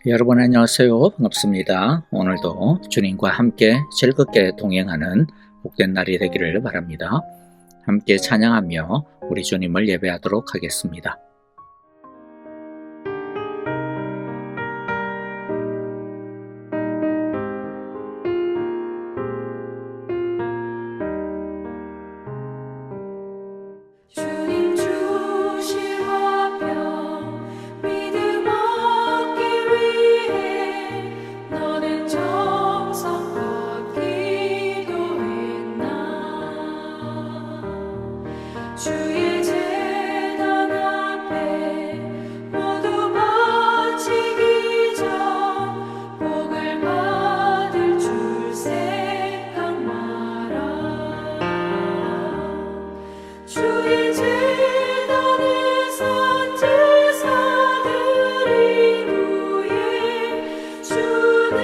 여러분 안녕하세요. 반갑습니다. 오늘도 주님과 함께 즐겁게 동행하는 복된 날이 되기를 바랍니다. 함께 찬양하며 우리 주님을 예배하도록 하겠습니다. 주님 주신 화평 믿음 얻기 위해 너는 정성껏 기도했나. 주의 제단 앞에 모두 바치기 전 복을 받을 줄 생각 마라. 주의 제단에 선 제사드린 후에 주 내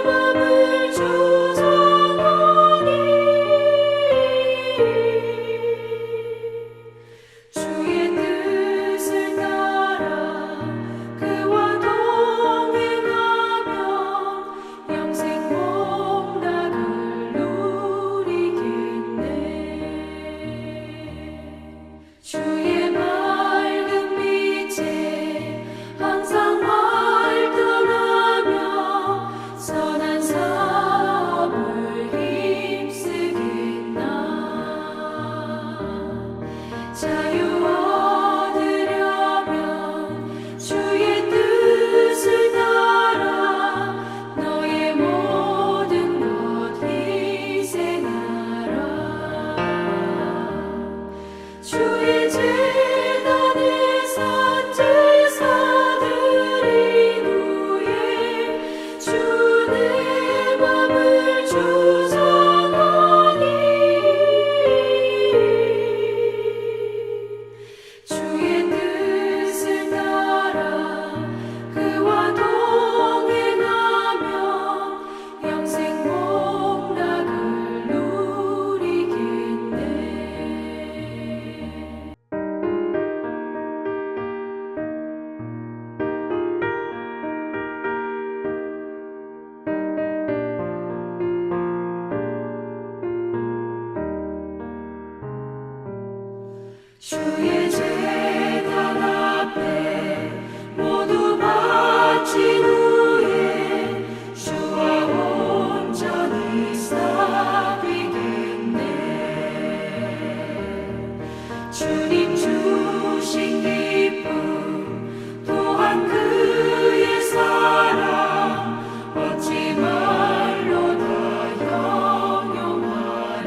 맘을 주장하니 주의 뜻을 따라 그와 동행하면 영생 복락을 누리겠네. 주의 맑은 빛에 항상 활동하며 선한 사업을 힘쓰겠나. 자유 얻으려면 주의 뜻을 따라 너의 모든 것 희생하라. 주의 제단에 선 제사드린 후에 주 내 맘을 주장하니 주의 뜻을 따라 그와 동행하면 영생 복락을 누리겠네. 주의 제단 앞에 모두 바친 후에 주와 온전히 사귀겠네. 주님 주신 기쁨 또한 그의 사랑 어찌 말로 다 형용하랴.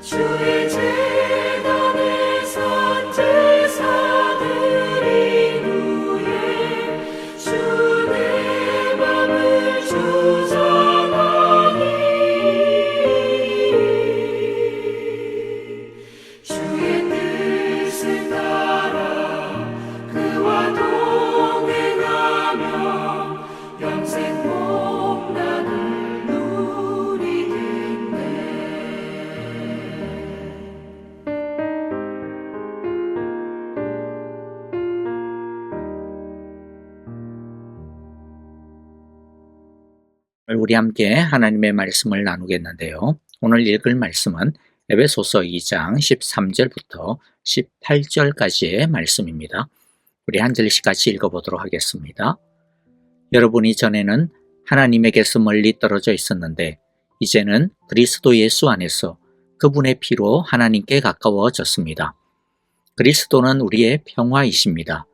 주의 제단에 선 제사드린 후에 주 내 맘을 주장하니 주의 뜻을 따라 그와 동행하며 영생 복락을 누리겠네. 우리 함께 하나님의 말씀을 나누겠는데요. 오늘 읽을 말씀은 에베소서 2장 13절부터 18절까지의 말씀입니다. 우리 한 절씩 같이 읽어보도록 하겠습니다. 여러분이 전에는 하나님에게서 멀리 떨어져 있었는데 이제는 그리스도 예수 안에서 그분의 피로 하나님께 가까워졌습니다. 그리스도는 우리의 평화이십니다.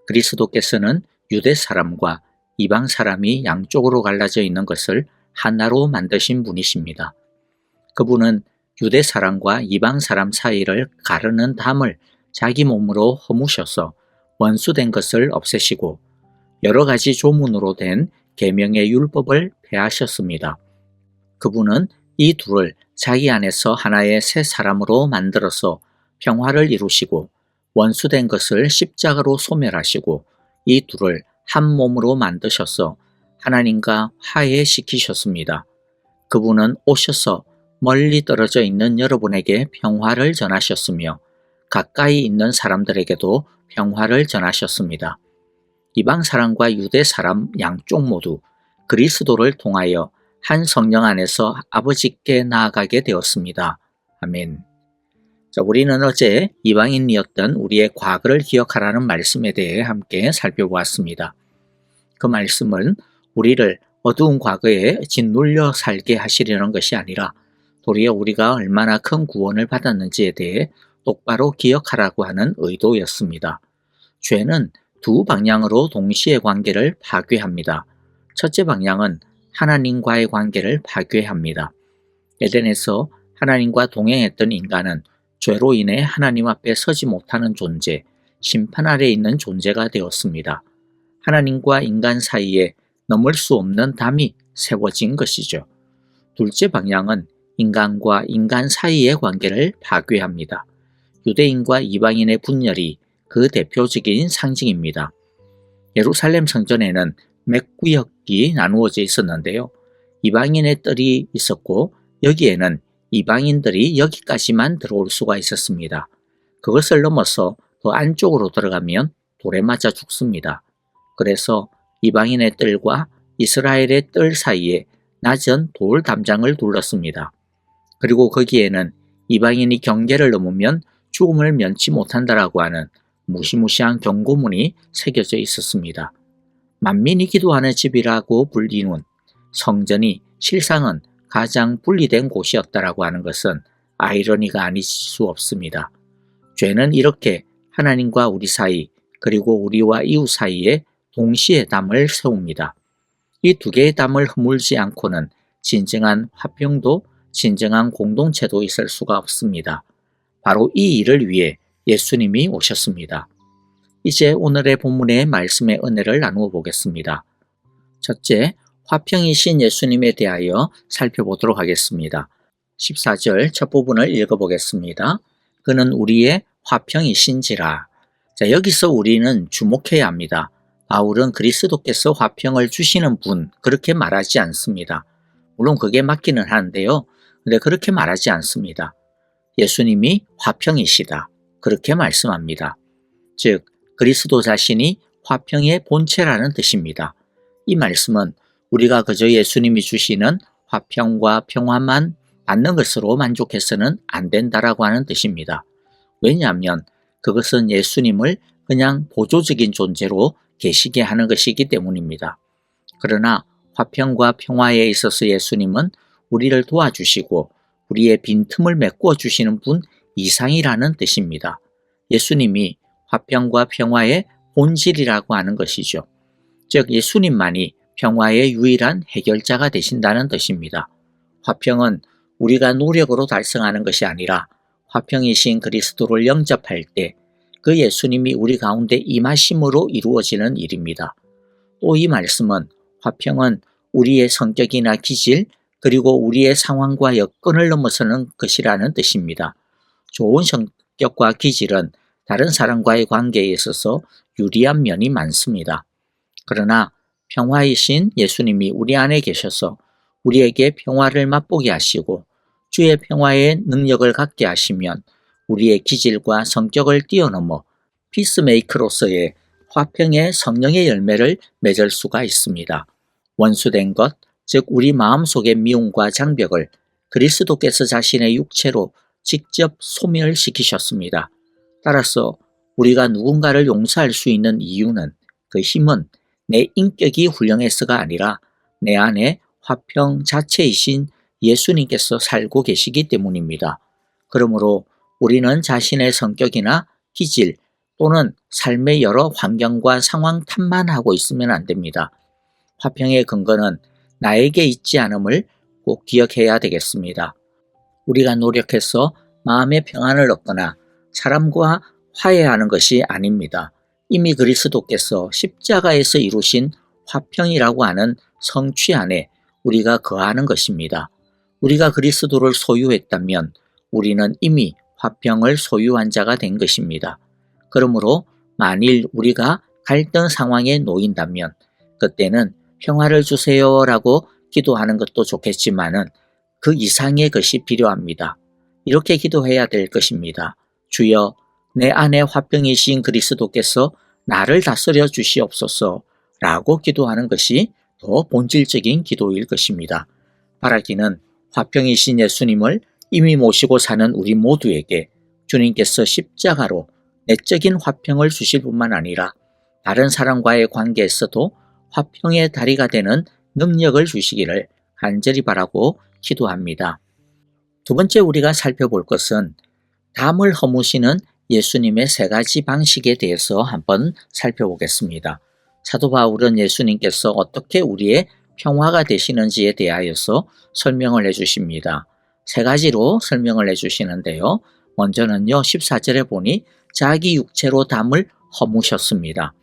그리스도께서는 유대 사람과 이방 사람이 양쪽으로 갈라져 있는 것을 하나로 만드신 분이십니다. 그분은 유대 사람과 이방 사람 사이를 가르는 담을 자기 몸으로 허무셔서 원수된 것을 없애시고 여러 가지 조문으로 된 계명의 율법을 폐하셨습니다. 그분은 이 둘을 자기 안에서 하나의 새 사람으로 만들어서 평화를 이루시고 원수된 것을 십자가로 소멸하시고 이 둘을 한 몸으로 만드셔서 하나님과 화해시키셨습니다. 그분은 오셔서 멀리 떨어져 있는 여러분에게 평화를 전하셨으며 가까이 있는 사람들에게도 평화를 전하셨습니다. 이방 사람과 유대 사람 양쪽 모두 그리스도를 통하여 한 성령 안에서 아버지께 나아가게 되었습니다. 아멘. 자, 우리는 어제 이방인이었던 우리의 과거를 기억하라는 말씀에 대해 함께 살펴보았습니다. 그 말씀은 우리를 어두운 과거에 짓눌려 살게 하시려는 것이 아니라 도리어 우리가 얼마나 큰 구원을 받았는지에 대해 똑바로 기억하라고 하는 의도였습니다. 죄는 두 방향으로 동시에 관계를 파괴합니다. 첫째 방향은 하나님과의 관계를 파괴합니다. 에덴에서 하나님과 동행했던 인간은 죄로 인해 하나님 앞에 서지 못하는 존재, 심판 아래 있는 존재가 되었습니다. 하나님과 인간 사이에 넘을 수 없는 담이 세워진 것이죠. 둘째 방향은 인간과 인간 사이의 관계를 파괴합니다. 유대인과 이방인의 분열이 그 대표적인 상징입니다. 예루살렘 성전에는 몇 구역이 나누어져 있었는데요. 이방인의 뜰이 있었고 여기에는 이방인들이 여기까지만 들어올 수가 있었습니다. 그것을 넘어서 더 안쪽으로 들어가면 돌에 맞아 죽습니다. 그래서 이방인의 뜰과 이스라엘의 뜰 사이에 낮은 돌 담장을 둘렀습니다. 그리고 거기에는 이방인이 경계를 넘으면 죽음을 면치 못한다라고 하는 무시무시한 경고문이 새겨져 있었습니다. 만민이 기도하는 집이라고 불리는 성전이 실상은 가장 분리된 곳이었다라고 하는 것은 아이러니가 아닐 수 없습니다. 죄는 이렇게 하나님과 우리 사이 그리고 우리와 이웃 사이에 동시에 담을 세웁니다. 이 두 개의 담을 허물지 않고는 진정한 화평도 진정한 공동체도 있을 수가 없습니다. 바로 이 일을 위해 예수님이 오셨습니다. 이제 오늘의 본문의 말씀의 은혜를 나누어 보겠습니다. 첫째, 화평이신 예수님에 대하여 살펴보도록 하겠습니다. 14절 첫 부분을 읽어보겠습니다. 그는 우리의 화평이신지라. 자, 여기서 우리는 주목해야 합니다. 바울은 그리스도께서 화평을 주시는 분, 그렇게 말하지 않습니다. 물론 그게 맞기는 하는데요. 근데 그렇게 말하지 않습니다. 예수님이 화평이시다. 그렇게 말씀합니다. 즉, 그리스도 자신이 화평의 본체라는 뜻입니다. 이 말씀은 우리가 그저 예수님이 주시는 화평과 평화만 받는 것으로 만족해서는 안 된다라고 하는 뜻입니다. 왜냐하면 그것은 예수님을 그냥 보조적인 존재로 계시게 하는 것이기 때문입니다. 그러나 화평과 평화에 있어서 예수님은 우리를 도와주시고 우리의 빈틈을 메꿔 주시는 분 이상이라는 뜻입니다. 예수님이 화평과 평화의 본질이라고 하는 것이죠. 즉 예수님만이 평화의 유일한 해결자가 되신다는 뜻입니다. 화평은 우리가 노력으로 달성하는 것이 아니라 화평이신 그리스도를 영접할 때 그 예수님이 우리 가운데 임하심으로 이루어지는 일입니다. 또 이 말씀은 화평은 우리의 성격이나 기질 그리고 우리의 상황과 여건을 넘어서는 것이라는 뜻입니다. 좋은 성격과 기질은 다른 사람과의 관계에 있어서 유리한 면이 많습니다. 그러나 평화이신 예수님이 우리 안에 계셔서 우리에게 평화를 맛보게 하시고 주의 평화의 능력을 갖게 하시면 우리의 기질과 성격을 뛰어넘어 피스메이커로서의 화평의 성령의 열매를 맺을 수가 있습니다. 원수된 것, 즉 우리 마음속의 미움과 장벽을 그리스도께서 자신의 육체로 직접 소멸시키셨습니다. 따라서 우리가 누군가를 용서할 수 있는 이유는 그 힘은 내 인격이 훌륭해서가 아니라 내 안에 화평 자체이신 예수님께서 살고 계시기 때문입니다. 그러므로 우리는 자신의 성격이나 기질 또는 삶의 여러 환경과 상황 탓만 하고 있으면 안 됩니다. 화평의 근거는 나에게 있지 않음을 꼭 기억해야 되겠습니다. 우리가 노력해서 마음의 평안을 얻거나 사람과 화해하는 것이 아닙니다. 이미 그리스도께서 십자가에서 이루신 화평이라고 하는 성취 안에 우리가 거하는 것입니다. 우리가 그리스도를 소유했다면 우리는 이미 화평을 소유한 자가 된 것입니다. 그러므로 만일 우리가 갈등 상황에 놓인다면 그때는 평화를 주세요라고 기도하는 것도 좋겠지만은 그 이상의 것이 필요합니다. 이렇게 기도해야 될 것입니다. 주여, 내 안에 화평이신 그리스도께서 나를 다스려 주시옵소서 라고 기도하는 것이 더 본질적인 기도일 것입니다. 바라기는 화평이신 예수님을 이미 모시고 사는 우리 모두에게 주님께서 십자가로 내적인 화평을 주실 뿐만 아니라 다른 사람과의 관계에서도 화평의 다리가 되는 능력을 주시기를 간절히 바라고 기도합니다. 두 번째 우리가 살펴볼 것은 담을 허무시는 예수님의 세 가지 방식에 대해서 한번 살펴보겠습니다. 사도 바울은 예수님께서 어떻게 우리의 평화가 되시는지에 대하여서 설명을 해주십니다. 세 가지로 설명을 해주시는데요. 먼저는요, 14절에 보니 자기 육체로 담을 허무셨습니다.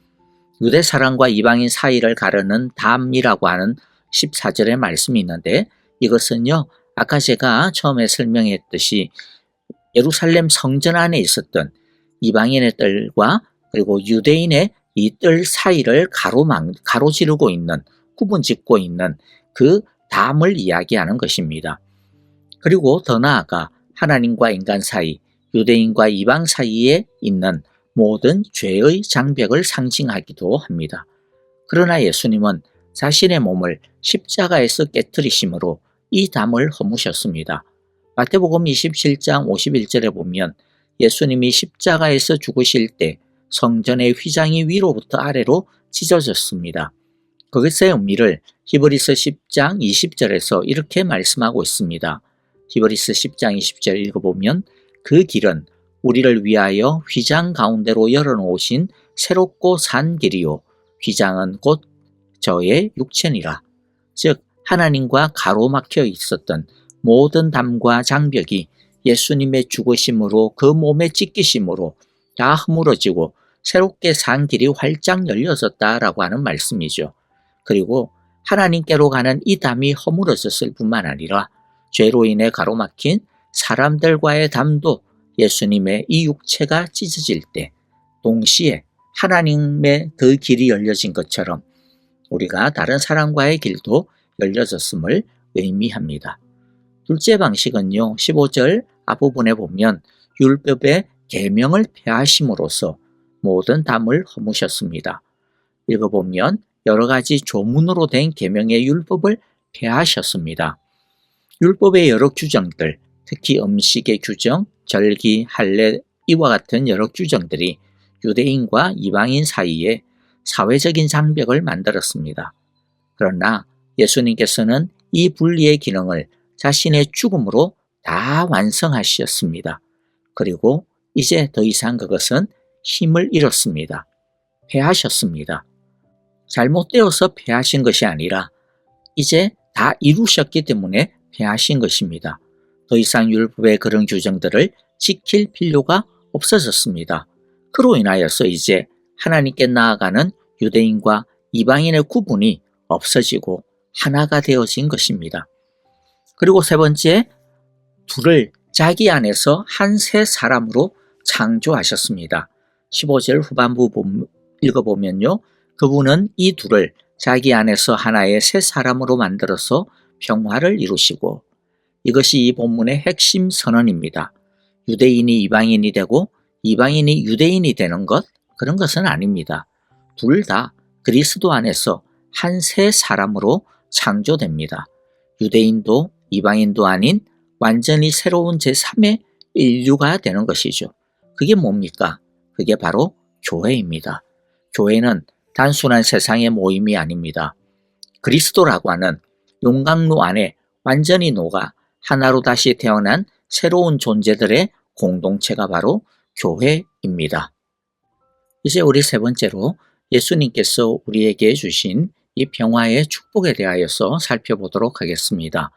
유대 사람과 이방인 사이를 가르는 담이라고 하는 14절의 말씀이 있는데, 이것은요, 아까 제가 처음에 설명했듯이 예루살렘 성전 안에 있었던 이방인의 뜰과 그리고 유대인의 이 뜰 사이를 가로지르고 있는, 구분 짓고 있는 그 담을 이야기하는 것입니다. 그리고 더 나아가 하나님과 인간 사이, 유대인과 이방 사이에 있는 모든 죄의 장벽을 상징하기도 합니다. 그러나 예수님은 자신의 몸을 십자가에서 깨뜨리심으로 이 담을 허무셨습니다. 마태복음 27장 51절에 보면 예수님이 십자가에서 죽으실 때 성전의 휘장이 위로부터 아래로 찢어졌습니다. 그것의 의미를 히브리서 10장 20절에서 이렇게 말씀하고 있습니다. 히브리서 10장 20절 읽어보면 그 길은 우리를 위하여 휘장 가운데로 열어놓으신 새롭고 산 길이요 휘장은 곧 저의 육체니라. 즉 하나님과 가로막혀 있었던 모든 담과 장벽이 예수님의 죽으심으로 그 몸에 찢기심으로 다 허물어지고 새롭게 산 길이 활짝 열려졌다라고 하는 말씀이죠. 그리고 하나님께로 가는 이 담이 허물어졌을 뿐만 아니라 죄로 인해 가로막힌 사람들과의 담도 예수님의 이 육체가 찢어질 때 동시에 하나님의 그 길이 열려진 것처럼 우리가 다른 사람과의 길도 열려졌음을 의미합니다. 둘째 방식은요, 15절 앞부분에 보면 율법의 계명을 폐하심으로써 모든 담을 허무셨습니다. 읽어보면 여러 가지 조문으로 된 계명의 율법을 폐하셨습니다. 율법의 여러 규정들, 특히 음식의 규정, 절기, 할례 이와 같은 여러 규정들이 유대인과 이방인 사이에 사회적인 장벽을 만들었습니다. 그러나 예수님께서는 이 분리의 기능을 자신의 죽음으로 다 완성하셨습니다. 그리고 이제 더 이상 그것은 힘을 잃었습니다. 폐하셨습니다. 잘못되어서 폐하신 것이 아니라 이제 다 이루셨기 때문에 폐하신 것입니다. 더 이상 율법의 그런 규정들을 지킬 필요가 없어졌습니다. 그로 인하여서 이제 하나님께 나아가는 유대인과 이방인의 구분이 없어지고 하나가 되어진 것입니다. 그리고 세 번째, 둘을 자기 안에서 한 새 사람으로 창조하셨습니다. 15절 후반부 읽어보면요. 그분은 이 둘을 자기 안에서 하나의 새 사람으로 만들어서 평화를 이루시고, 이것이 이 본문의 핵심 선언입니다. 유대인이 이방인이 되고 이방인이 유대인이 되는 것, 그런 것은 아닙니다. 둘 다 그리스도 안에서 한 새 사람으로 창조됩니다. 유대인도 이방인도 아닌 완전히 새로운 제3의 인류가 되는 것이죠. 그게 뭡니까? 그게 바로 교회입니다. 교회는 단순한 세상의 모임이 아닙니다. 그리스도라고 하는 용광로 안에 완전히 녹아 하나로 다시 태어난 새로운 존재들의 공동체가 바로 교회입니다. 이제 우리 세 번째로 예수님께서 우리에게 주신 이 평화의 축복에 대하여서 살펴보도록 하겠습니다.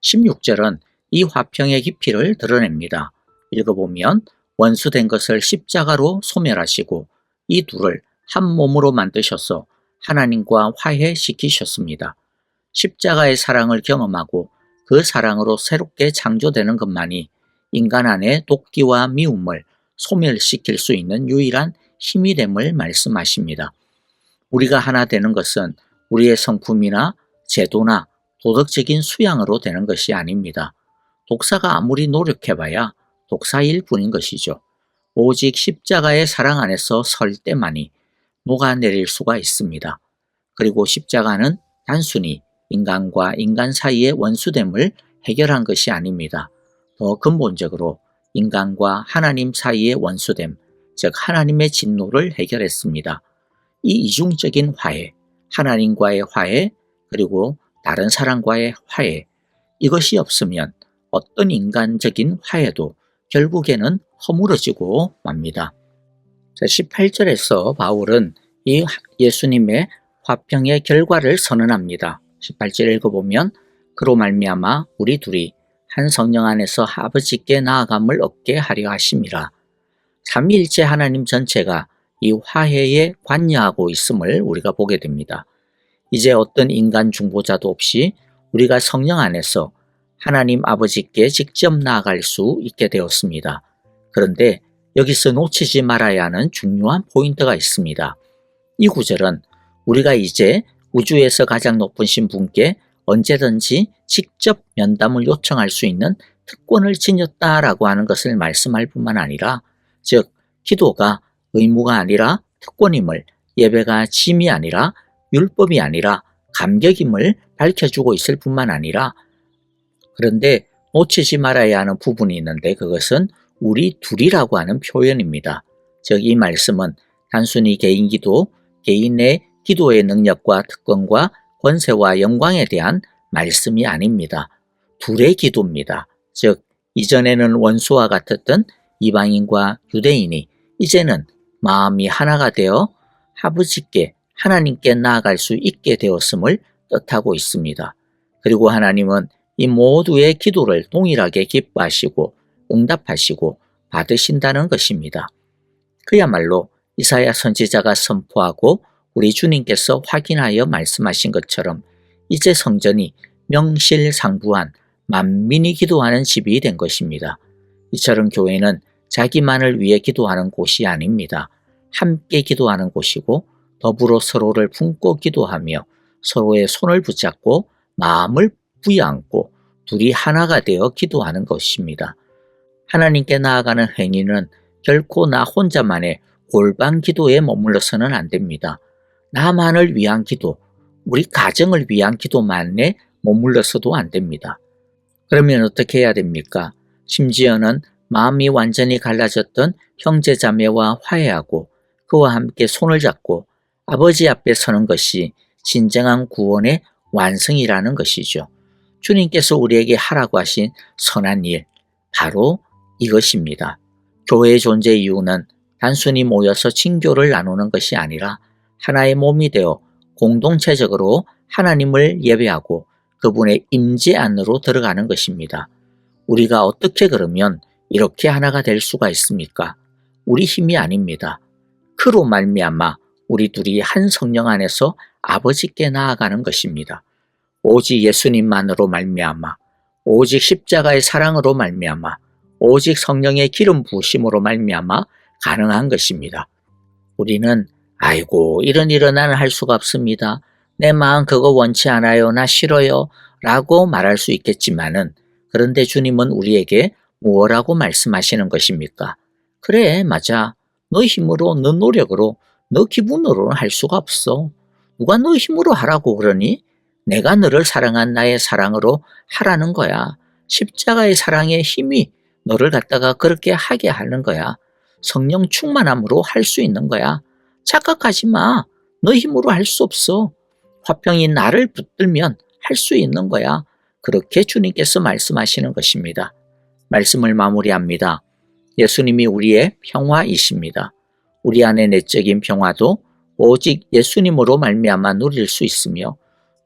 16절은 이 화평의 깊이를 드러냅니다. 읽어보면 원수된 것을 십자가로 소멸하시고 이 둘을 한 몸으로 만드셔서 하나님과 화해시키셨습니다. 십자가의 사랑을 경험하고 그 사랑으로 새롭게 창조되는 것만이 인간 안의 독기와 미움을 소멸시킬 수 있는 유일한 힘이 됨을 말씀하십니다. 우리가 하나 되는 것은 우리의 성품이나 제도나 도덕적인 수양으로 되는 것이 아닙니다. 독사가 아무리 노력해봐야 독사일 뿐인 것이죠. 오직 십자가의 사랑 안에서 설 때만이 녹아내릴 수가 있습니다. 그리고 십자가는 단순히 인간과 인간 사이의 원수됨을 해결한 것이 아닙니다. 더 근본적으로 인간과 하나님 사이의 원수됨, 즉 하나님의 진노를 해결했습니다. 이 이중적인 화해, 하나님과의 화해, 그리고 다른 사람과의 화해, 이것이 없으면 어떤 인간적인 화해도 결국에는 허물어지고 맙니다. 18절에서 바울은 이 예수님의 화평의 결과를 선언합니다. 18절 읽어보면 그로 말미암아 우리 둘이 한 성령 안에서 아버지께 나아감을 얻게 하려 하심이라. 삼위일체 하나님 전체가 이 화해에 관여하고 있음을 우리가 보게 됩니다. 이제 어떤 인간 중보자도 없이 우리가 성령 안에서 하나님 아버지께 직접 나아갈 수 있게 되었습니다. 그런데 여기서 놓치지 말아야 하는 중요한 포인트가 있습니다. 이 구절은 우리가 이제 우주에서 가장 높으신 분께 언제든지 직접 면담을 요청할 수 있는 특권을 지녔다라고 하는 것을 말씀할 뿐만 아니라, 즉 기도가 의무가 아니라 특권임을, 예배가 짐이 아니라 율법이 아니라 감격임을 밝혀주고 있을 뿐만 아니라, 그런데 놓치지 말아야 하는 부분이 있는데 그것은 우리 둘이라고 하는 표현입니다. 즉 이 말씀은 단순히 개인 기도, 개인의 기도의 능력과 특권과 권세와 영광에 대한 말씀이 아닙니다. 둘의 기도입니다. 즉 이전에는 원수와 같았던 이방인과 유대인이 이제는 마음이 하나가 되어 아버지께 하나님께 나아갈 수 있게 되었음을 뜻하고 있습니다. 그리고 하나님은 이 모두의 기도를 동일하게 기뻐하시고 응답하시고 받으신다는 것입니다. 그야말로 이사야 선지자가 선포하고 우리 주님께서 확인하여 말씀하신 것처럼 이제 성전이 명실상부한 만민이 기도하는 집이 된 것입니다. 이처럼 교회는 자기만을 위해 기도하는 곳이 아닙니다. 함께 기도하는 곳이고 더불어 서로를 품고 기도하며 서로의 손을 붙잡고 마음을 부여안고 둘이 하나가 되어 기도하는 것입니다. 하나님께 나아가는 행위는 결코 나 혼자만의 골방 기도에 머물러서는 안 됩니다. 나만을 위한 기도, 우리 가정을 위한 기도만에 머물러서도 안 됩니다. 그러면 어떻게 해야 됩니까? 심지어는 마음이 완전히 갈라졌던 형제자매와 화해하고 그와 함께 손을 잡고 아버지 앞에 서는 것이 진정한 구원의 완성이라는 것이죠. 주님께서 우리에게 하라고 하신 선한 일, 바로 이것입니다. 교회의 존재 이유는 단순히 모여서 친교를 나누는 것이 아니라 하나의 몸이 되어 공동체적으로 하나님을 예배하고 그분의 임재 안으로 들어가는 것입니다. 우리가 어떻게 그러면 이렇게 하나가 될 수가 있습니까? 우리 힘이 아닙니다. 그로 말미암아 우리 둘이 한 성령 안에서 아버지께 나아가는 것입니다. 오직 예수님만으로 말미암아, 오직 십자가의 사랑으로 말미암아, 오직 성령의 기름 부으심으로 말미암아 가능한 것입니다. 우리는 아이고 이런 일은 나는 할 수가 없습니다. 내 마음 그거 원치 않아요. 나 싫어요. 라고 말할 수 있겠지만은, 그런데 주님은 우리에게 무엇라고 말씀하시는 것입니까? 그래, 맞아. 너 힘으로, 너 노력으로, 너 기분으로는 할 수가 없어. 누가 너 힘으로 하라고 그러니? 내가 너를 사랑한 나의 사랑으로 하라는 거야. 십자가의 사랑의 힘이 너를 갖다가 그렇게 하게 하는 거야. 성령 충만함으로 할 수 있는 거야. 착각하지 마. 너 힘으로 할 수 없어. 화평이 나를 붙들면 할 수 있는 거야. 그렇게 주님께서 말씀하시는 것입니다. 말씀을 마무리합니다. 예수님이 우리의 평화이십니다. 우리 안의 내적인 평화도 오직 예수님으로 말미암아 누릴 수 있으며,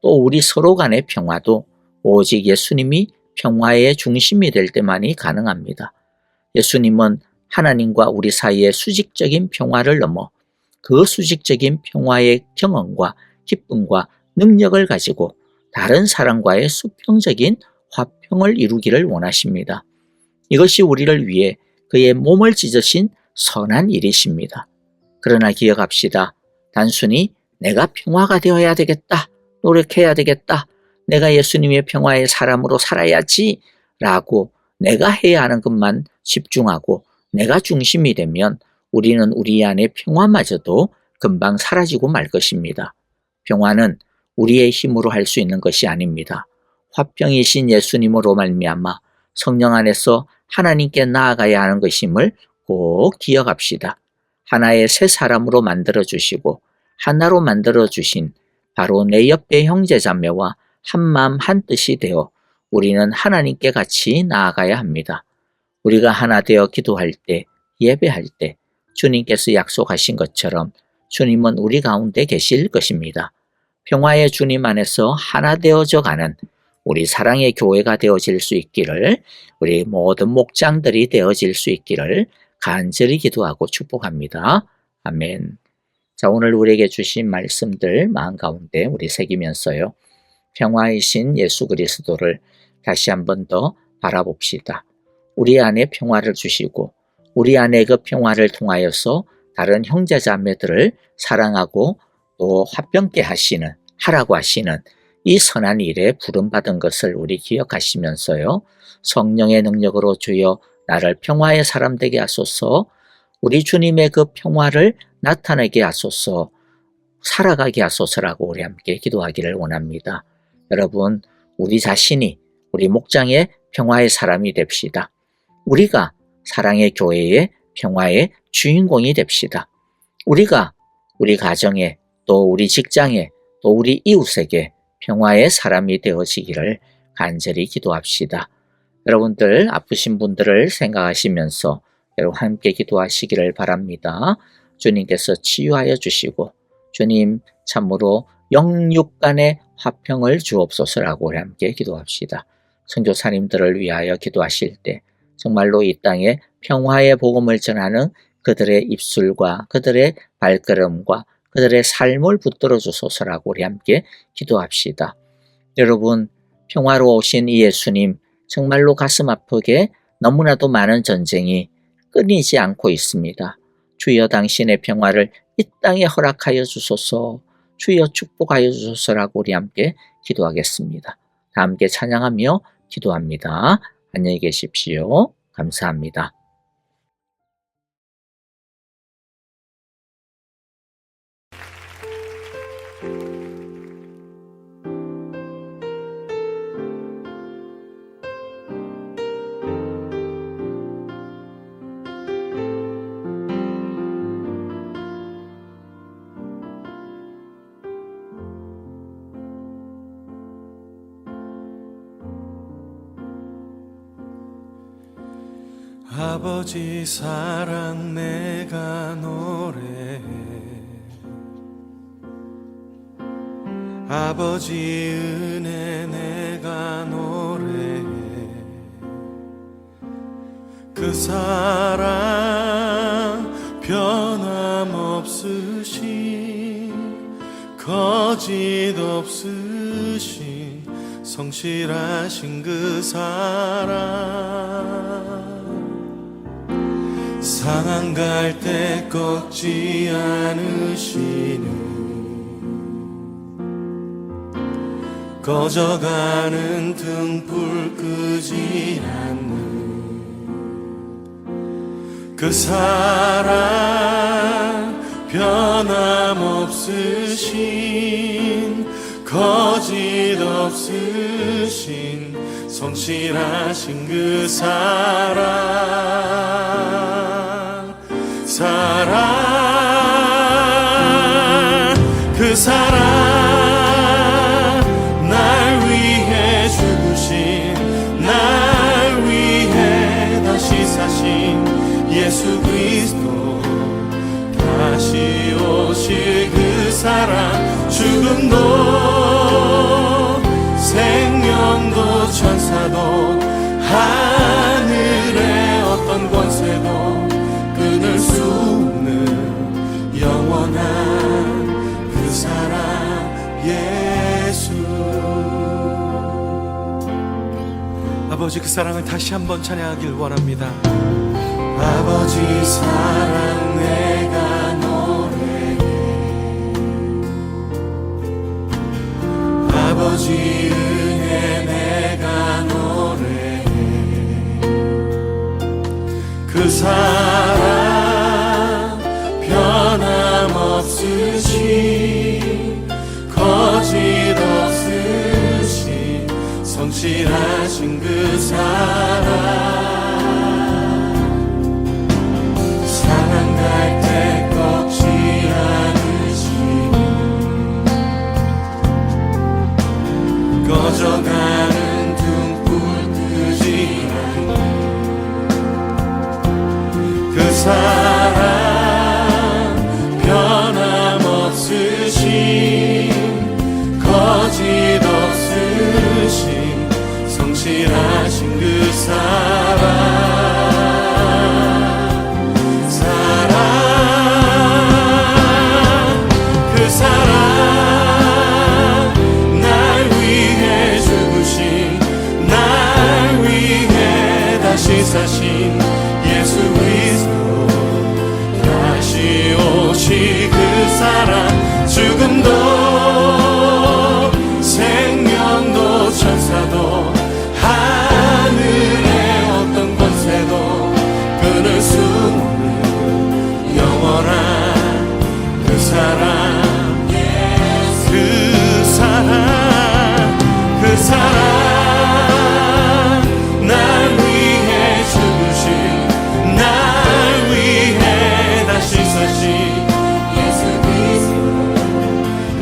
또 우리 서로 간의 평화도 오직 예수님이 평화의 중심이 될 때만이 가능합니다. 예수님은 하나님과 우리 사이의 수직적인 평화를 넘어 그 수직적인 평화의 경험과 기쁨과 능력을 가지고 다른 사람과의 수평적인 화평을 이루기를 원하십니다. 이것이 우리를 위해 그의 몸을 찢으신 선한 일이십니다. 그러나 기억합시다. 단순히 내가 평화가 되어야 되겠다, 노력해야 되겠다, 내가 예수님의 평화의 사람으로 살아야지 라고 내가 해야 하는 것만 집중하고 내가 중심이 되면 우리는 우리 안의 평화마저도 금방 사라지고 말 것입니다. 평화는 우리의 힘으로 할 수 있는 것이 아닙니다. 화평이신 예수님으로 말미암아 성령 안에서 하나님께 나아가야 하는 것임을 꼭 기억합시다. 하나의 새 사람으로 만들어 주시고 하나로 만들어 주신 바로 내 옆에 형제자매와 한마음 한뜻이 되어 우리는 하나님께 같이 나아가야 합니다. 우리가 하나 되어 기도할 때, 예배할 때 주님께서 약속하신 것처럼 주님은 우리 가운데 계실 것입니다. 평화의 주님 안에서 하나 되어져 가는 우리 사랑의 교회가 되어질 수 있기를, 우리 모든 목장들이 되어질 수 있기를 간절히 기도하고 축복합니다. 아멘. 자, 오늘 우리에게 주신 말씀들 마음 가운데 우리 새기면서요, 평화이신 예수 그리스도를 다시 한 번 더 바라봅시다. 우리 안에 평화를 주시고 우리 안에 그 평화를 통하여서 다른 형제자매들을 사랑하고 또 화평케 하라고 하시는 이 선한 일에 부름받은 것을 우리 기억하시면서요, 성령의 능력으로 주여 나를 평화의 사람 되게 하소서, 우리 주님의 그 평화를 나타내게 하소서, 살아가게 하소서라고 우리 함께 기도하기를 원합니다. 여러분, 우리 자신이 우리 목장의 평화의 사람이 됩시다. 우리가 사랑의 교회의 평화의 주인공이 됩시다. 우리가 우리 가정에 또 우리 직장에 또 우리 이웃에게 평화의 사람이 되어지기를 간절히 기도합시다. 여러분들 아프신 분들을 생각하시면서 여러분 함께 기도하시기를 바랍니다. 주님께서 치유하여 주시고 주님 참으로 영육 간의 화평을 주옵소서라고 우리 함께 기도합시다. 선교사님들을 위하여 기도하실 때 정말로 이 땅에 평화의 복음을 전하는 그들의 입술과 그들의 발걸음과 그들의 삶을 붙들어 주소서라고 우리 함께 기도합시다. 여러분, 평화로 오신 이 예수님 정말로 가슴 아프게 너무나도 많은 전쟁이 끊이지 않고 있습니다. 주여 당신의 평화를 이 땅에 허락하여 주소서, 주여 축복하여 주소서라고 우리 함께 기도하겠습니다. 다 함께 찬양하며 기도합니다. 안녕히 계십시오. 감사합니다. 아버지 사랑 내가 노래해, 아버지 은혜 내가 노래해. 그 사랑 변함없으신, 거짓 없으신, 성실하신 그 사랑, 상한 갈 때 꺾지 않으시는, 꺼져가는 등불 끄지 않는 그 사랑, 변함없으신, 거짓 없으신, 성실하신 그 사랑, 그 사랑, 날 위해 죽으신, 날 위해 다시 사신 예수 그리스도, 다시 오실 그 사랑, 죽음도 생명도 천사도 하늘의 어떤 권세도 끊을 수 없는 영원한 그 사랑 예수. 아버지 그 사랑을 다시 한번 찬양하길 원합니다. 아버지 사랑 내가 노래해, 아버지 은혜 내가 노래해. 그 사랑 변함없으신, 성실하신 그 사랑 사랑 갈 때 꺾지 않으시니 꺼져가는 등불 끄지 않고 그 사랑 변함없으신 거짓 없으신 성실하신 그 사랑 그 사랑 날 위해 죽으신 날 위해 다시 사신 예수 그리스도 다시 오시 그 사랑 죽음도 생명도 천사도 하늘의 어떤 권세도 끊을 수 없는 영원한 그 사랑 그 사랑 그 사랑 날 위해 죽으신 날 위해 다시 사신 예수 그리스도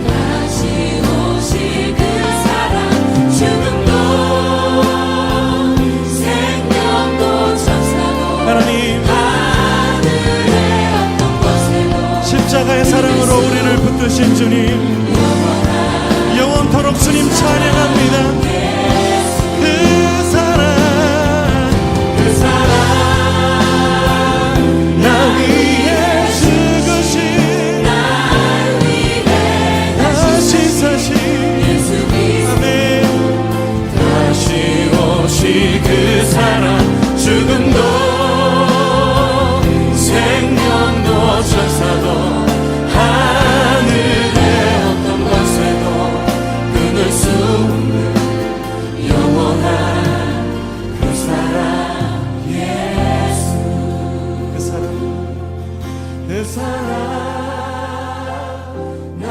다시 오실 그 사랑 죽음도 생명도 천사도 하나님 하늘의 어떤 권세도 십자가의 사랑으로 우리를 붙드신 주님 영원토록 주님 찬양합니다. 그 사랑 그 사랑 나 위해 죽으신 날 위해 다시 사신 예수 그리스도 아멘 다시 오시 그 사랑 죽음도 생명도 천사도 하늘의 어떤 권세도 끊을 수 없는 영원한 그 사랑 예수 그 사랑 날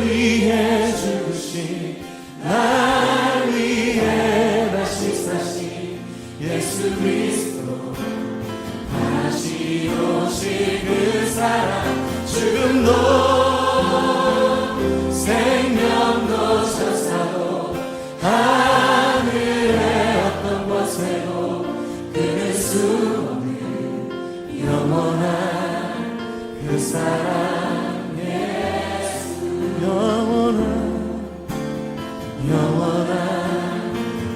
위해 죽으신 날 위해 다시 사신 예수 그리스도 다시 오실 그 사랑 죽음도 생명도 천사도 하늘의 어떤 권세도 끊을 수 없는 영원한 그 사랑 예수 영원한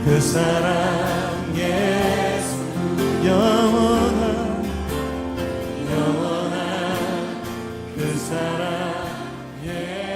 그 사랑 예수 영원한 그 사랑 예수